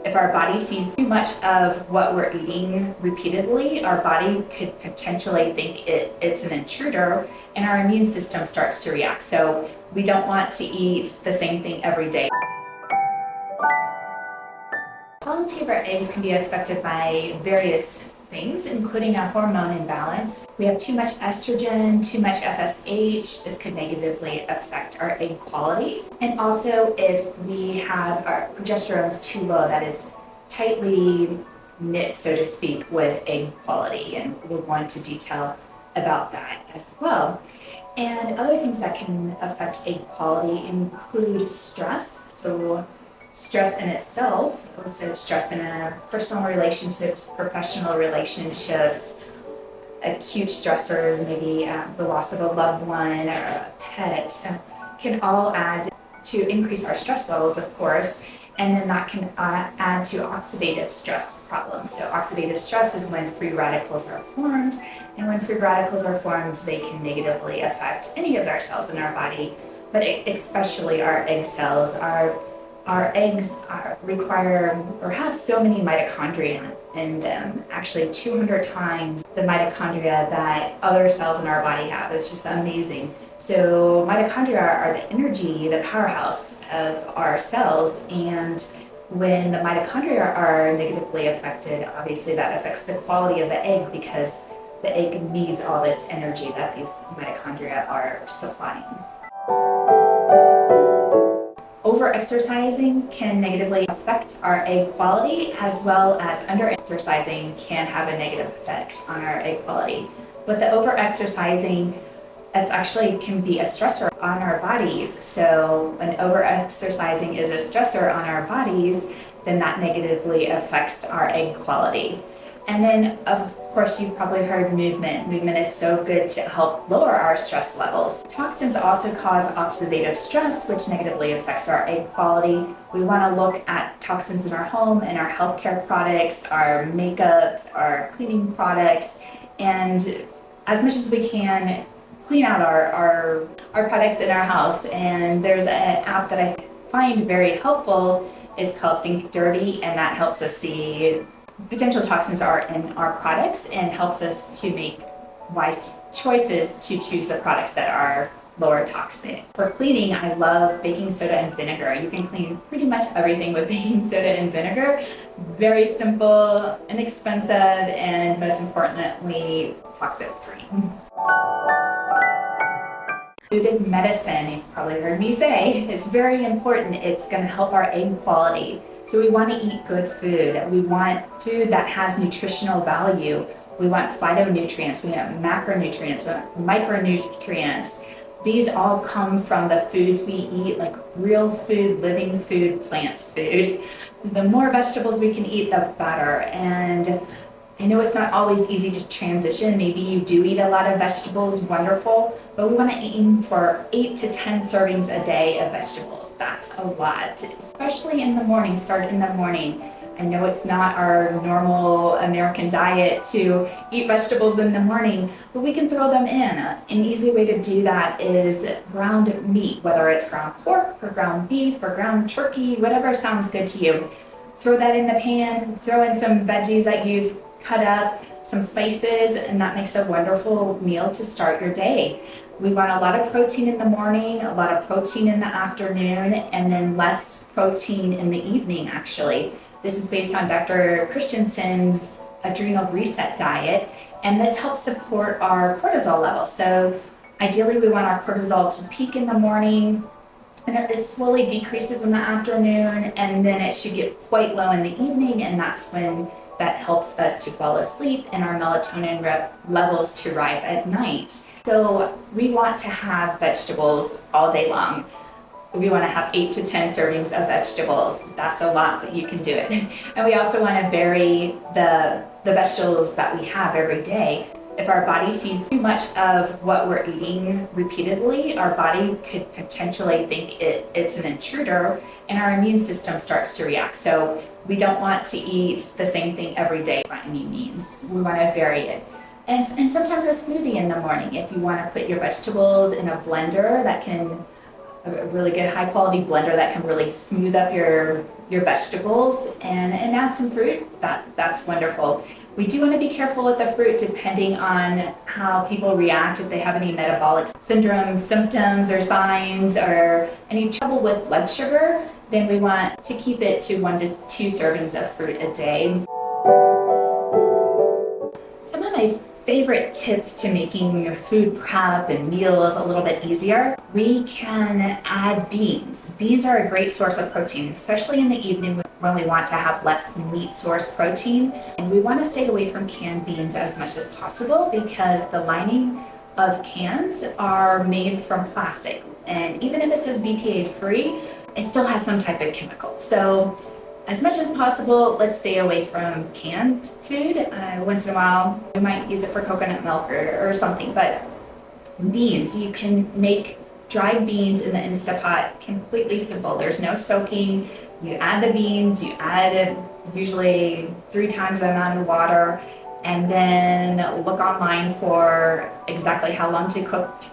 If our body sees too much of what we're eating repeatedly, our body could potentially think it's an intruder, and our immune system starts to react. So we don't want to eat the same thing every day. Quality of our eggs can be affected by various things, including a hormone imbalance. We have too much estrogen, too much FSH. This could negatively affect our egg quality. And also if we have our progesterone's too low, that is tightly knit, so to speak, with egg quality. And we'll go into detail about that as well. And other things that can affect egg quality include stress. So stress in itself, also stress in personal relationships, professional relationships, acute stressors, maybe the loss of a loved one or a pet, can all add to increase our stress levels, of course, and then that can add to oxidative stress problems. So oxidative stress is when free radicals are formed, and when free radicals are formed, they can negatively affect any of our cells in our body, but especially our egg cells. Our eggs require or have so many mitochondria in them, actually 200 times the mitochondria that other cells in our body have. It's just amazing. So mitochondria are the energy, the powerhouse of our cells, and when the mitochondria are negatively affected, obviously that affects the quality of the egg because the egg needs all this energy that these mitochondria are supplying. Over-exercising can negatively affect our egg quality, as well as under-exercising can have a negative effect on our egg quality. But the over-exercising, it's actually can be a stressor on our bodies. So when over-exercising is a stressor on our bodies, then that negatively affects our egg quality. And then, of course, you've probably heard movement. Movement is so good to help lower our stress levels. Toxins also cause oxidative stress, which negatively affects our egg quality. We want to look at toxins in our home and our healthcare products, our makeups, our cleaning products, and as much as we can, clean out our products in our house. And there's an app that I find very helpful. It's called Think Dirty, and that helps us see potential toxins are in our products and helps us to make wise choices to choose the products that are lower toxic. For cleaning, I love baking soda and vinegar. You can clean pretty much everything with baking soda and vinegar. Very simple, inexpensive, and most importantly, toxic-free. Food is medicine, you've probably heard me say. It's very important. It's going to help our egg quality. So we want to eat good food. We want food that has nutritional value. We want phytonutrients, we want macronutrients, we want micronutrients. These all come from the foods we eat, like real food, living food, plant food. The more vegetables we can eat, the better. And I know it's not always easy to transition. Maybe you do eat a lot of vegetables, wonderful, but we want to aim for 8 to 10 servings a day of vegetables. That's a lot, especially in the morning. Start in the morning. I know it's not our normal American diet to eat vegetables in the morning, but we can throw them in. An easy way to do that is ground meat, whether it's ground pork or ground beef or ground turkey, whatever sounds good to you. Throw that in the pan, throw in some veggies that you've cut up, some spices, and that makes a wonderful meal to start your day. We want a lot of protein in the morning, a lot of protein in the afternoon, and then less protein in the evening, actually. This is based on Dr. Christensen's adrenal reset diet, and this helps support our cortisol levels. So ideally, we want our cortisol to peak in the morning, and it slowly decreases in the afternoon, and then it should get quite low in the evening, and that's when that helps us to fall asleep and our melatonin levels to rise at night. So we want to have vegetables all day long. We want to have 8 to 10 servings of vegetables. That's a lot, but you can do it. And we also want to vary the vegetables that we have every day. If our body sees too much of what we're eating repeatedly, our body could potentially think it's an intruder, and our immune system starts to react. So we don't want to eat the same thing every day by any means. We want to vary it. And sometimes a smoothie in the morning. If you want to put your vegetables in a blender, that can a really good high quality blender that can really smooth up your vegetables and add some fruit, that's wonderful. We do want to be careful with the fruit depending on how people react, if they have any metabolic syndrome symptoms or signs or any trouble with blood sugar, then we want to keep it to 1 to 2 servings of fruit a day. Some of my favorite tips to making your food prep and meals a little bit easier, we can add beans. Beans are a great source of protein, especially in the evening when we want to have less meat source protein. And we want to stay away from canned beans as much as possible because the lining of cans are made from plastic. And even if it says BPA free, it still has some type of chemical. So as much as possible, let's stay away from canned food. Once in a while, we might use it for coconut milk or something, but beans, you can make dried beans in the Instapot completely simple. There's no soaking. You add the beans, you add it usually 3 times the amount of water, and then look online for exactly how long to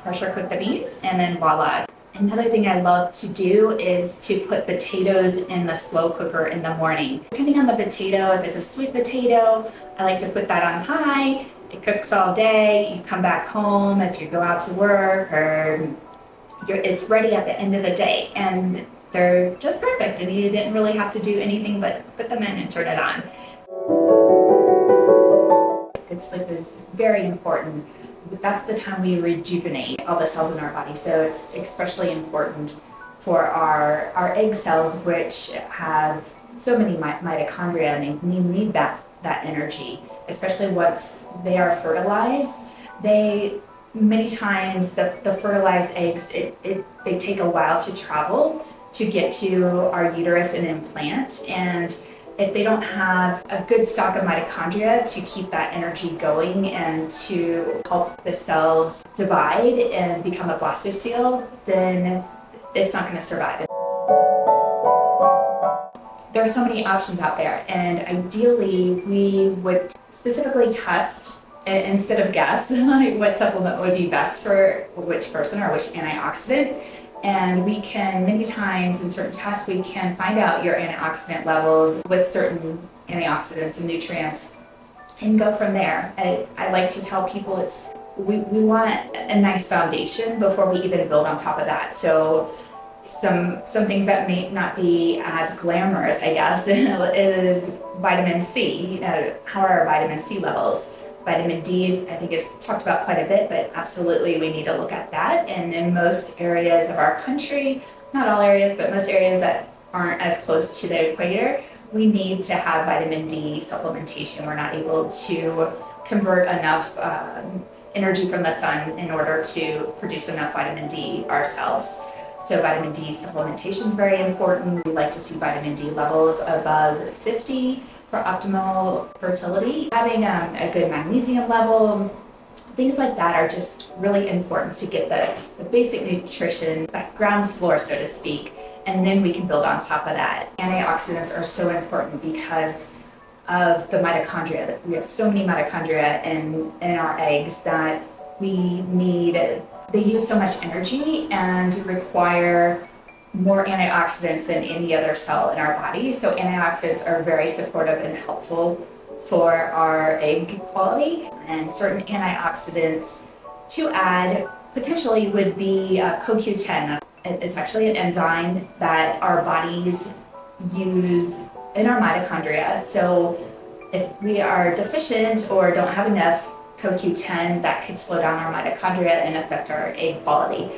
pressure cook the beans, and then voila. Another thing I love to do is to put potatoes in the slow cooker in the morning. Depending on the potato, if it's a sweet potato, I like to put that on high. It cooks all day. You come back home if you go out to work, or it's ready at the end of the day, and they're just perfect, and you didn't really have to do anything but put them in and turn it on. Good sleep is very important. That's the time we rejuvenate all the cells in our body. So it's especially important for our egg cells, which have so many mitochondria, and they need that energy, especially once they are fertilized. Many times the fertilized eggs, they take a while to travel to get to our uterus and implant. And if they don't have a good stock of mitochondria to keep that energy going and to help the cells divide and become a blastocele, then it's not going to survive. There are so many options out there, and ideally we would specifically test, instead of guess, like what supplement would be best for which person or which antioxidant. And we can, many times in certain tests, we can find out your antioxidant levels with certain antioxidants and nutrients and go from there. I like to tell people we want a nice foundation before we even build on top of that. So some things that may not be as glamorous, I guess, is vitamin C. How are our vitamin C levels? Vitamin D, I think, is talked about quite a bit, but absolutely we need to look at that. And in most areas of our country, not all areas, but most areas that aren't as close to the equator, we need to have vitamin D supplementation. We're not able to convert enough energy from the sun in order to produce enough vitamin D ourselves. So vitamin D supplementation is very important. We like to see vitamin D levels above 50 for optimal fertility. Having a good magnesium level, things like that are just really important to get the basic nutrition, that ground floor, so to speak, and then we can build on top of that. Antioxidants are so important because of the mitochondria. We have so many mitochondria in our eggs that we need. They use so much energy and require more antioxidants than any other cell in our body. So antioxidants are very supportive and helpful for our egg quality. And certain antioxidants to add potentially would be CoQ10. It's actually an enzyme that our bodies use in our mitochondria. So if we are deficient or don't have enough CoQ10, that could slow down our mitochondria and affect our egg quality.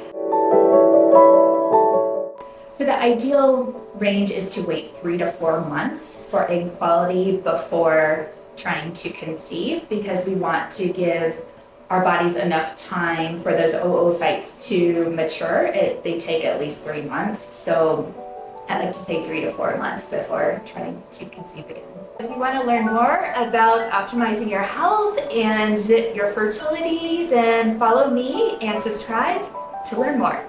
So the ideal range is to wait 3 to 4 months for egg quality before trying to conceive, because we want to give our bodies enough time for those oocytes to mature. They take at least 3 months. So I like to say 3 to 4 months before trying to conceive again. If you want to learn more about optimizing your health and your fertility, then follow me and subscribe to learn more.